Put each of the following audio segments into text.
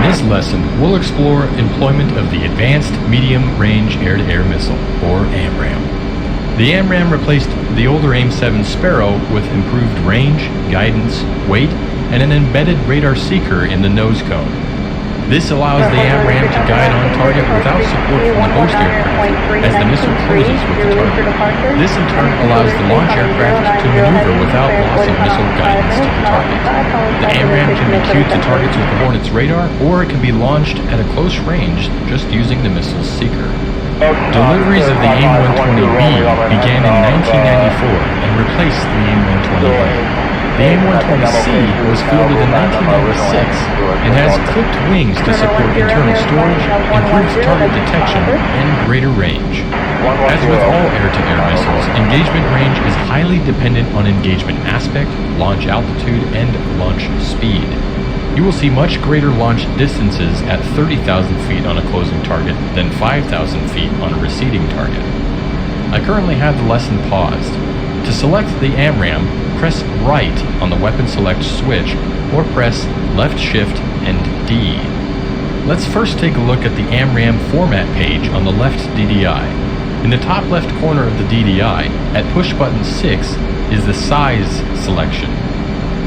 this lesson, we'll explore employment of the Advanced Medium Range Air-to-Air Missile, or AMRAAM. The AMRAAM replaced the older AIM-7 Sparrow with improved range, guidance, weight, and an embedded radar seeker in the nose cone. This allows the AMRAAM to guide on target without support from the host aircraft as the missile closes with the target. This in turn allows the launch aircraft to maneuver without loss of missile guidance to the target. The AMRAAM can be cued to targets with the Hornet's radar, or it can be launched at a close range just using the missile's seeker. Deliveries of the AIM-120B began in 1994 and replaced the AIM-120A. The AIM-120C was fielded in 1996 and has clipped wings to support internal storage, improved target detection, and greater range. As with all air-to-air missiles, engagement range is highly dependent on engagement aspect, launch altitude, and launch speed. You will see much greater launch distances at 30,000 feet on a closing target than 5,000 feet on a receding target. I currently have the lesson paused. To select the AMRAAM, press right on the weapon select switch or press left shift and D. Let's first take a look at the AMRAAM format page on the left DDI. In the top left corner of the DDI, at push button 6, is the size selection.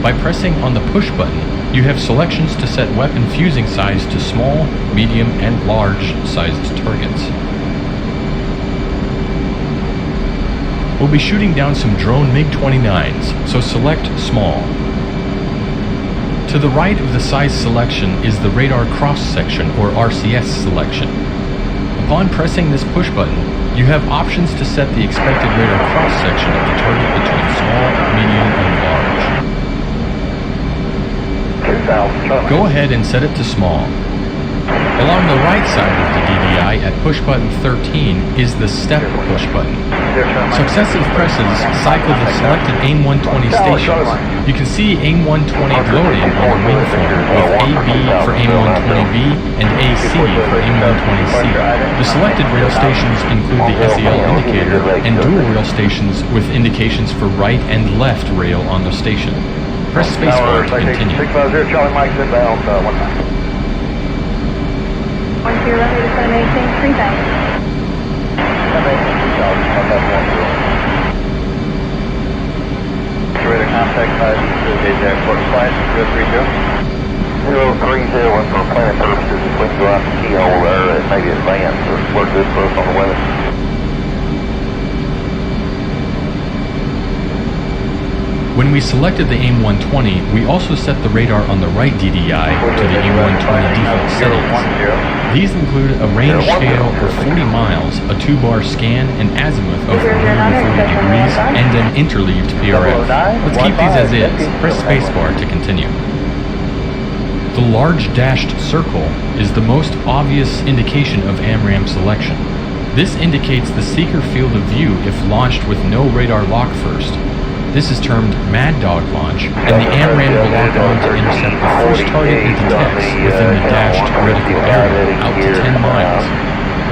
By pressing on the push button, you have selections to set weapon fusing size to small, medium, and large sized targets. We'll be shooting down some drone MiG-29s, so select small. To the right of the size selection is the radar cross-section, or RCS selection. Upon pressing this push button, you have options to set the expected radar cross-section of the target between small, medium, and large. Go ahead and set it to small. Along the right side of the DDI at push button 13 is the step push button. Successive presses cycle the selected AIM-120 stations. You can see AIM-120 loading on the wing form with AB for AIM-120B and AC for AIM-120C. The selected rail stations include the SEL indicator and dual rail stations with indications for right and left rail on the station. Press spacebar to continue. 650 Charlie Mike, sit down, 19. 1 0, ready to set anything, 3,000. Ready to contact 5 to gauge airport flight, 030. 030, and for planning purposes, if we can go out the keyhole there, it may be advanced, or work good for us on the weather. When we selected the AIM-120, we also set the radar on the right DDI to the AIM-120 default settings. These include a range scale of 40 miles, a 2-bar scan, an azimuth of 140 degrees, and an interleaved PRF. Let's keep these as is. Press spacebar to continue. The large dashed circle is the most obvious indication of AMRAAM selection. This indicates the seeker field of view if launched with no radar lock first. This is termed Mad Dog launch, and the AMRAAM will lock on to intercept the first target it detects within the dashed reticle area, out to 10 miles.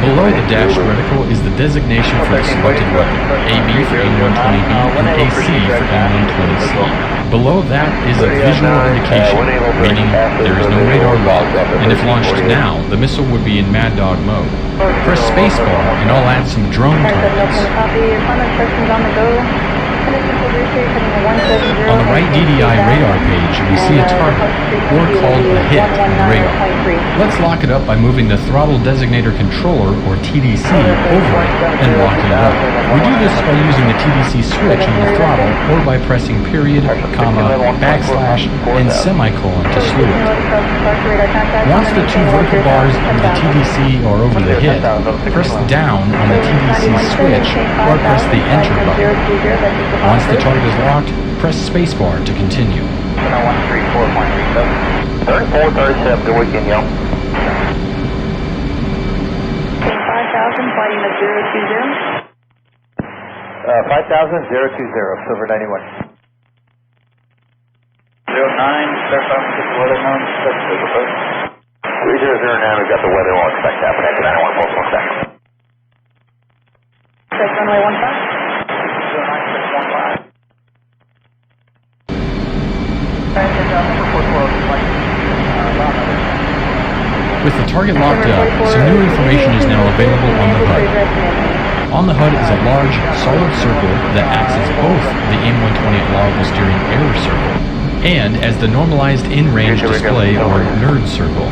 Below the dashed reticle is the designation for the selected weapon, AB for AIM-120B and AC for AIM-120C. Below that is a visual indication, meaning there is no radar lock, and if launched now, the missile would be in Mad Dog mode. Press spacebar and I'll add some drone targets. On the right DDI radar page, we see a target, or called a hit in the radar. Let's lock it up by moving the throttle designator controller, or TDC, over it and locking it up. We do this by using the TDC switch on the throttle, or by pressing period, comma, backslash, and semicolon to slew it. Once the two vertical bars of the TDC are over the hit, press down on the TDC switch, or press the enter button. Once the target is locked, press spacebar to continue. 134.37. 3437 to weekend, y'all. 5,000, flighting at 020. 5,000, 020, Silver 91. 09, clarify with the weather known, 3009, we've got the weather, we'll expect that, but I don't want to hold 1 second. Check runway 15. 09, 615. With the target locked up, some new information is now available on the HUD. On the HUD is a large, solid circle that acts as both the AIM-120 allowable steering error circle and as the normalized in-range display or NERD circle.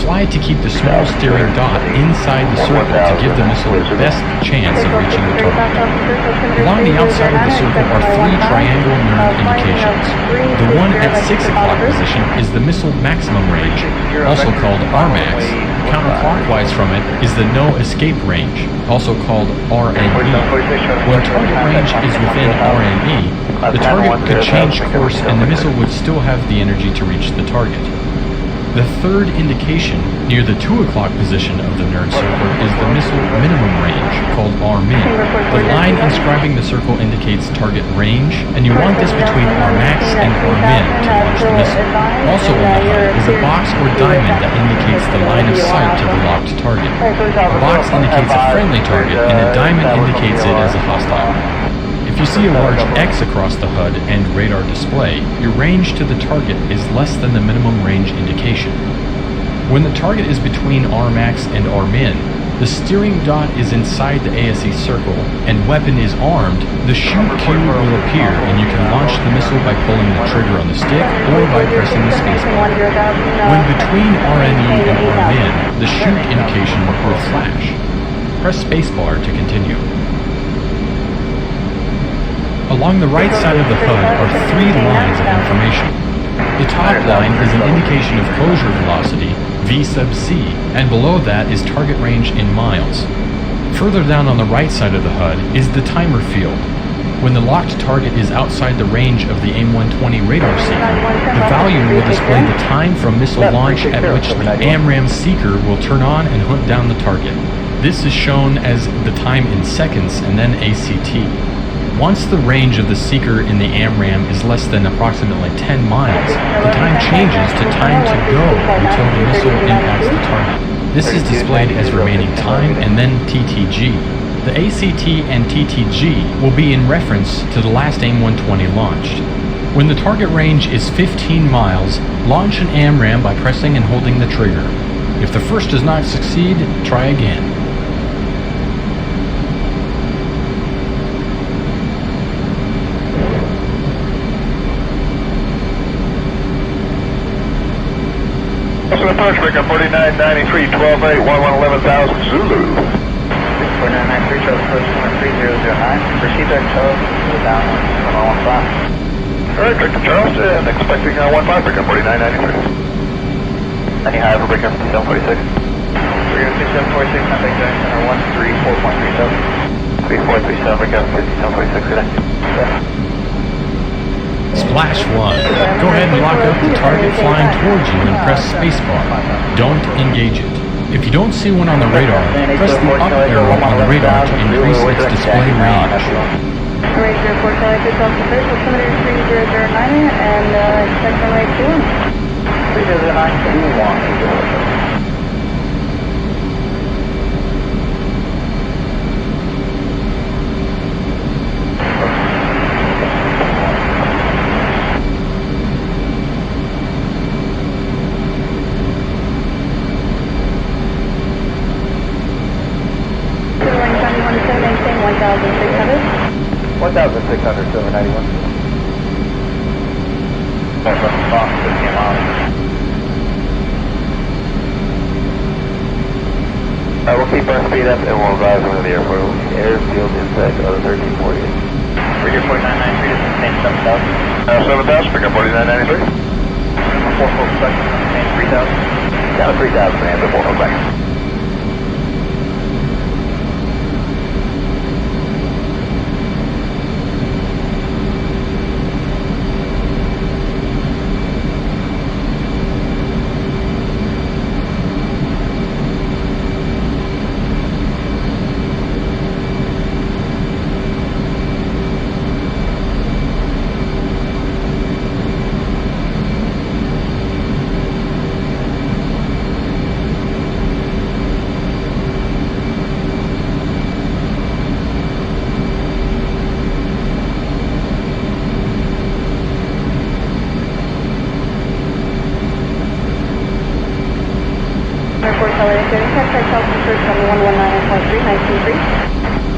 Fly to keep the small steering dot inside the circle to give the missile the best chance of reaching the target. Along the outside of the circle are three triangle NERD indications. The one at 6 o'clock position is the missile maximum range, also called RMAX. Counterclockwise from it is the no escape range, also called RNE. When target range is within RNE, the target could change course and the missile would still have the energy to reach the target. The third indication, near the 2 o'clock position of the NERD circle, is the missile minimum range, called RMIN. The line inscribing the circle indicates target range, and you want this between RMAX and RMIN to launch the missile. Also on the HUD is a box or diamond that indicates the line of sight to the locked target. A box indicates a friendly target, and a diamond indicates it as a hostile. If you see a large X across the HUD and radar display, your range to the target is less than the minimum range indication. When the target is between RMAX and RMIN, the steering dot is inside the ASE circle and weapon is armed, the shoot cue will appear and you can launch the missile by pulling the trigger on the stick or by pressing the spacebar. When between RNE and RMIN, the shoot indication will flash. Press spacebar to continue. Along the right side of the HUD are three lines of information. The top line is an indication of closure velocity, V sub c, and below that is target range in miles. Further down on the right side of the HUD is the timer field. When the locked target is outside the range of the AIM-120 radar seeker, the volume will display the time from missile launch at which the AMRAAM seeker will turn on and hunt down the target. This is shown as the time in seconds and then ACT. Once the range of the seeker in the AMRAAM is less than approximately 10 miles, the time changes to time to go until the missile impacts the target. This is displayed as remaining time and then TTG. The ACT and TTG will be in reference to the last AIM-120 launched. When the target range is 15 miles, launch an AMRAAM by pressing and holding the trigger. If the first does not succeed, try again. Approach breaker 4993, 12-8, 11,000 Zulu. 4993, Charlie Approach 13009. Proceed to Charles, down 115. Alright, Victor Charles, and expecting 15 breaker 4993. Any higher for breaker 746? Breaker 746, contact Jackson or 134.37. 3437, breaker 5746 today. Splash 1. Go ahead and lock up the target flying towards you and press spacebar. Don't engage it. If you don't see one on the radar, press the up arrow on the radar to increase its display range. Raise your report, Charlie, to self-official, 3090, and expect runway 21. 3092. Maintain 1,600. 1,600, 791. That's from the box, 15 miles. We'll keep our speed up and we'll rise over the airport. Airfield impact on 1340. Bridger 4993 to maintain 7,000. 7,000, pick up 4993. 4 full seconds, maintain 3,000. Got a 3,000 man, the 4 seconds. Airport Accelerator, contact Delta Search on 119.3,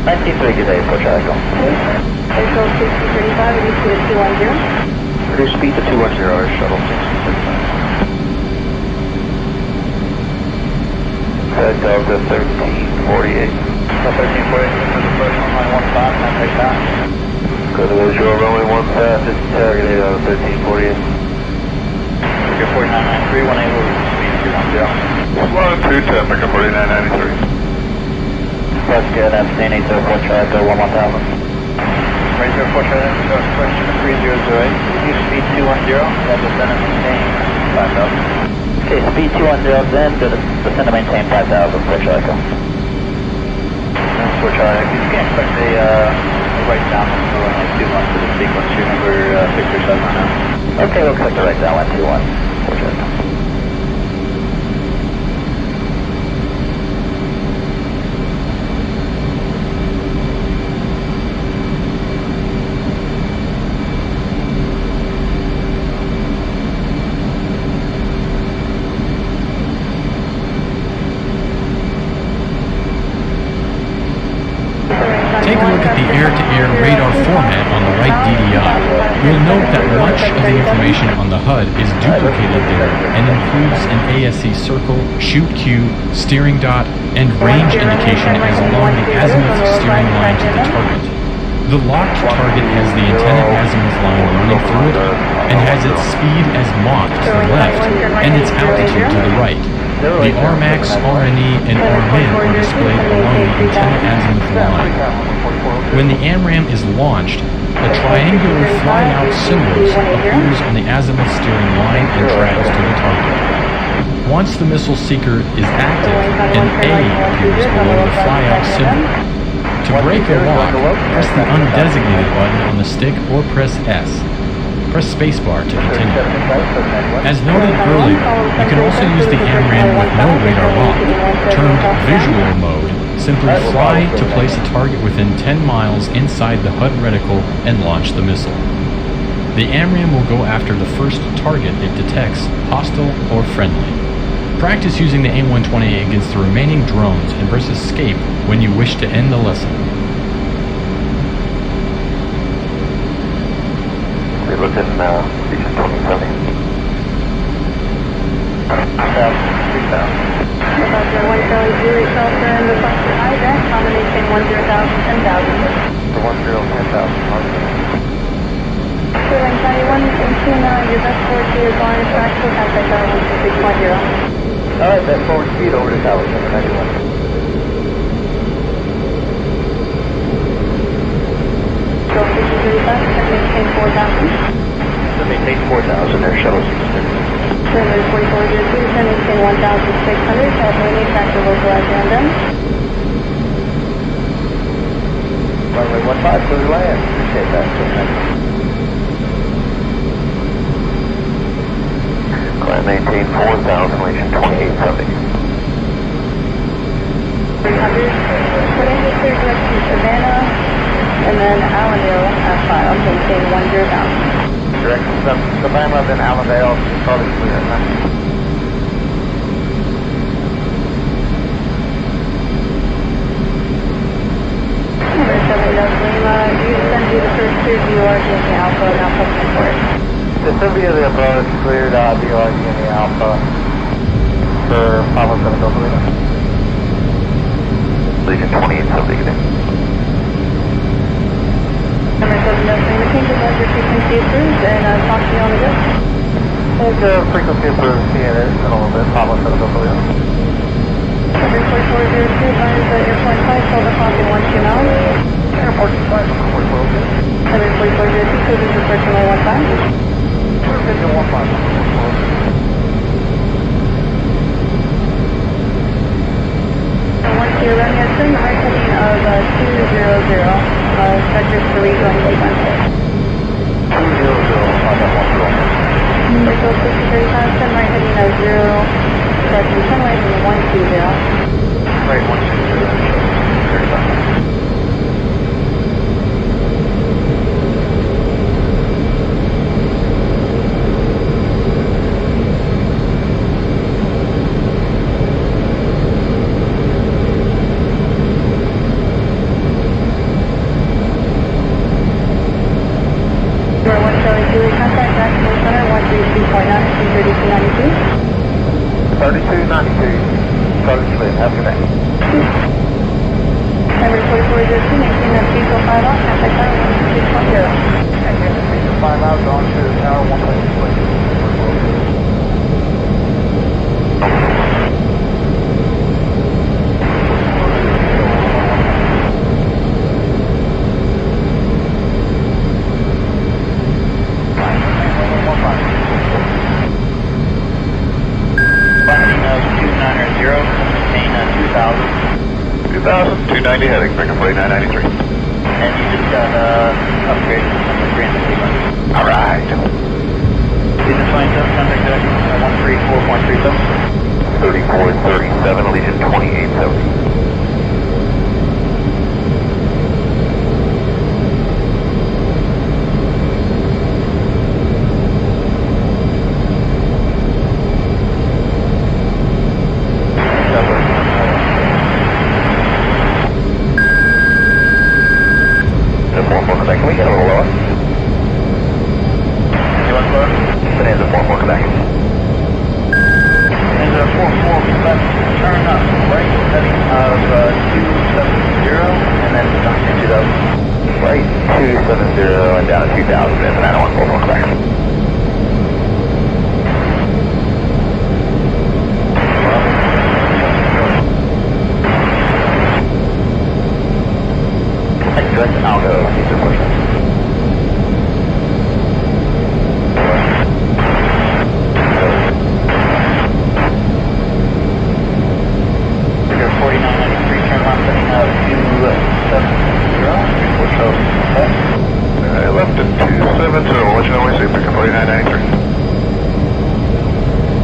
19.3, good day, approach Echo. April 6035, reduce to 210. Reduce speed to 210, our shuttle 6035. Delta 1348. Delta 1348, this is approach runway 15, contact that. Go to those shore runway 15, this is targeted on 1348. Figure 4993, 180, speed 210. Line 2, Tampa, 4993. Plus, good, outstanding, so approach Echo 1000. Radio approach question 3008, reduce speed 210, that descend and maintain 5000. Okay, speed 210, then descend to maintain 5000, approach Echo. Approach Echo, you can expect a right down for runway 21 for the sequence, you remember 6 or 7 now. Okay, we'll collect the right down, line 21, approach Echo. Take a look at the air-to-air radar format on the right DDI. You'll note that much of the information on the HUD is duplicated there and includes an ASC circle, shoot cue, steering dot, and range indication as along the azimuth steering line to the target. The locked target has the antenna azimuth line running through it and has its speed as Mach to the left and its altitude to the right. The RMAX, RNE, and RMIN are displayed along the antenna azimuth line. When the AMRAM is launched, a triangular fly-out symbol appears on the azimuth steering line and tracks to the target. Once the missile seeker is active, an A appears below the fly-out symbol. To break or lock, press the undesignated button on the stick or press S. Press spacebar to continue. As noted earlier, you can also use the AMRAM with no radar lock, termed visual mode. Simply fly to place a target within 10 miles inside the HUD reticle and launch the missile. The AMRAM will go after the first target it detects, hostile or friendly. Practice using the A-120A against the remaining drones and press escape when you wish to end the lesson. We're looking region 2070. 3000. About your 1000, shelter in the front of high deck, combination 10,000, 10,000. The 10,000, Sterling 91, 18, your best forward speed is on track to contact our 126.0. Alright, that forward speed over to Tower 791. Go 5035, maintain 4,000. So maintain 4,000 there, shuttle 630. Runway 4402, maintain 1,600, California, tractor localized random. Runway 15, clear to land. Appreciate that. Climb maintain 4,000, region 2870. 300, putting clear direct to Savannah, and then Allendale at 5, maintain 10,000. Direct from Savannah, then Allendale, Charlie clear. Number 7 Delta Lima, you send you the first clear DORG in the Alpha, and Alpha support. The Sylvia, the bonus cleared DRG in the Alpha for Papa 7 Delta Lima. Legion 2870, good day. Number 7 Delta Lima, change of your frequency approved, and talk to you on the go. Take the frequency approved, seeing it in a little bit, Papa 7 Delta Lima. Number 4402, advise the airport 5, hold the clock in 12 knots. Airport 5, 4402. Number 4402, cruising to search runway 15. Vision 15, Once you're running a trim, right heading of 200, vectors for rejoin sequence. 200, on that 10. April 6035, trim right heading of 0, correction, turn right from 120. Right, 160, 35. 3292. 3292. Target split. Have a good day. Number 4402, maintain that diesel 5 out, contact tower 1610. And get the 5 out, going to tower 1.6. $2,000, 290 heading, bring up 4993. And you just got upgraded to number 350. Alright. Legion 27, contact that 134.37. 3437, Legion 2870. Can we get a little lower? You want to Bonanza 44 Quebec. And 44 Quebec, turn up, right, heading of 270, and then down to 2000. Right, 270 and down to 2000, and 90144 Quebec. Good, I'll go. These are questions. Figure 4993, turn left heading of 270, which goes okay. I left at 270, I'll let you know when I see pick up 4993.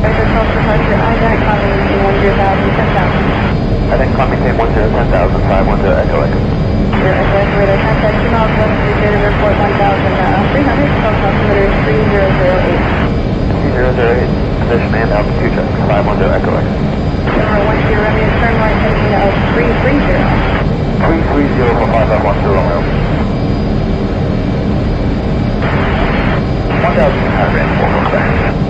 Vector 12 departure, eyesight, climbing maintain 10,000, 10,000. I think climb maintain 10, 10,000, 510 Echo Echo. Sure, operator, contact 2 miles west of the data report 1,300, call altimeter 3008. 3008, position and altitude check, 510 Echo Echo. Number 10 Romeo, turn right heading of 330. 330 for 5510 Romeo. 1,600 for Quebec.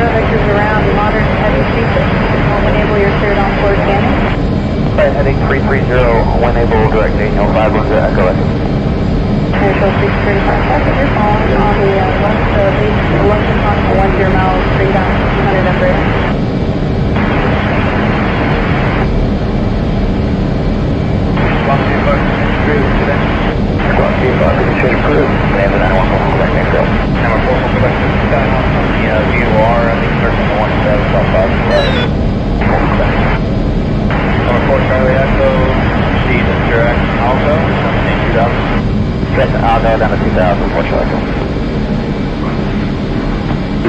Vectors around modern heavy speakers. Will enable your third on-board scanning. Right, heading 330, when able, direct Daniel 510 Echo Echo. Airfield 635 passenger following on the west upon 10 miles, 3,200 operator. Quantity of crew today. Quantity of change crew, and the 911 Quebec next up. Number 4 Quebec, got on the VOR, I think searching the 17 south 5. Number 4 Charlie Echo, proceed in direct also, maintain 2000. Set, I'll go down to 2000 for Charlie Echo.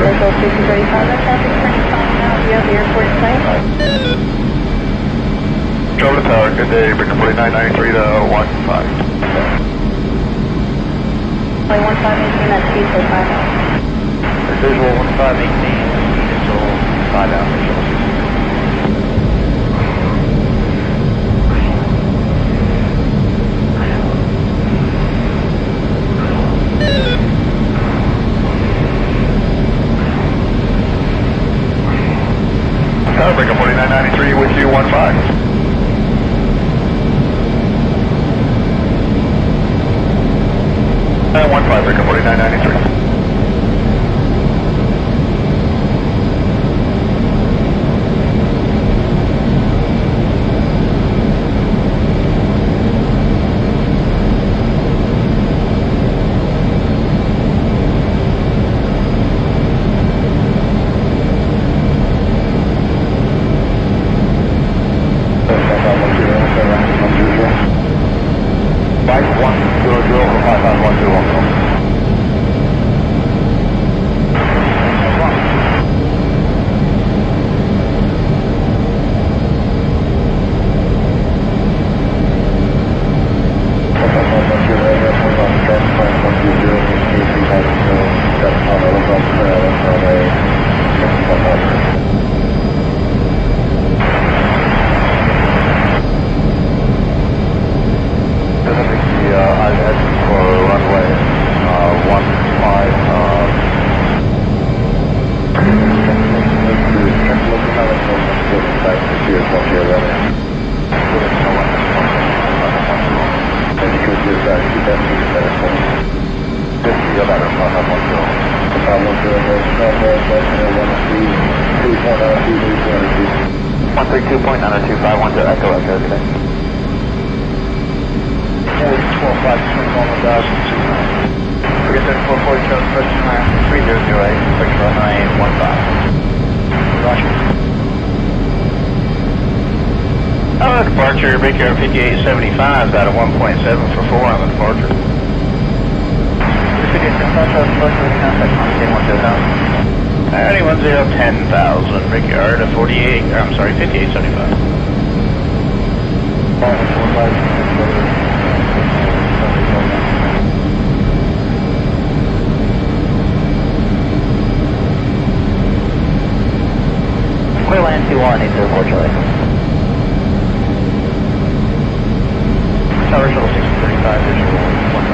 Airfield 635, that traffic turning calling out via the airport site. Trouble to tower, good day, pick up 4993 to 15. Play 15, maintain that speed for 5 out. Visual 1518, initial 5 out visual. Tower, pick up 4993 with you 15. 15, pick up 4993. Bike 100 for 5510. 32.90251 Echo Echo today. 12.5 Forget 3447, approaching higher, 3008, expect about 9815. Roger. Departure, big air 5875 is out of 1.7 for 4 on the departure. 5875, departure, contact on 10,000, big yard of 48, I'm sorry, 5875. Clear land 2-1, 804 Charlie. Tower shuttle 635, visual 1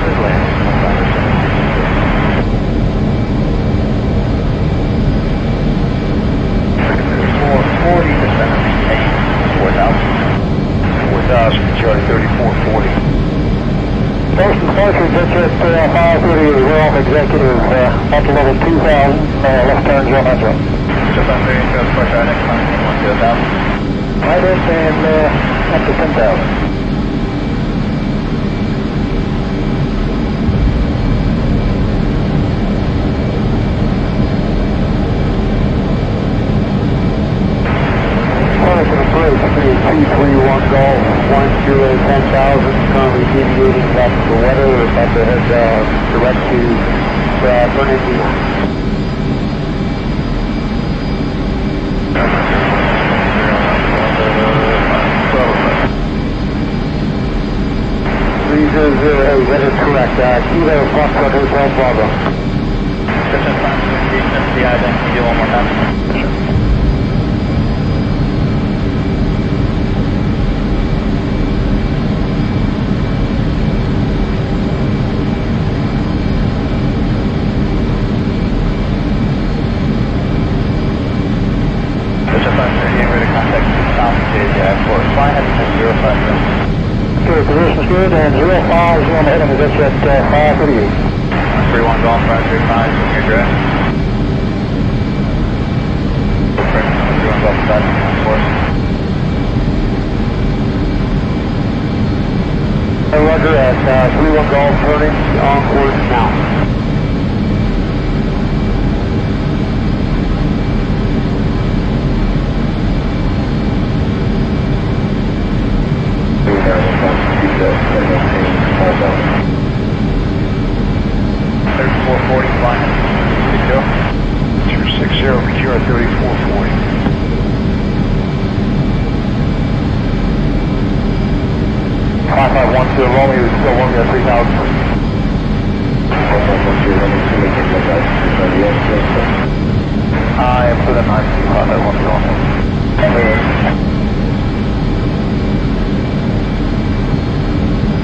Clear land 40% of maintain 4,000. 4,000, Charlie 3440. First departure, just at 530, we're off executive, up to level 2,000, left turn, Joe Metro. Just on 30, so departure, next time, 1,000. Right in and up to 10,000. Corner to the bridge, 231 Golf, 10,000, currently deviating back to the weather, we're about to head direct to Bernardino. That is correct. Kilo Foxtrot Hotel Bravo. Just in time to engage MCI, then can you do one more time? Good, position's good, and 05 is on the head of the ditch at 538. 31 Golf, 535, in your draft. 31 Golf, 534. Roger, at 31 Golf, turning on course now. Flying. Good to go. 260 over QR 3440. Five 512 Romeo is still Romeo 3000. 5512 Romeo 2 making the guys. I am for the 9 5512.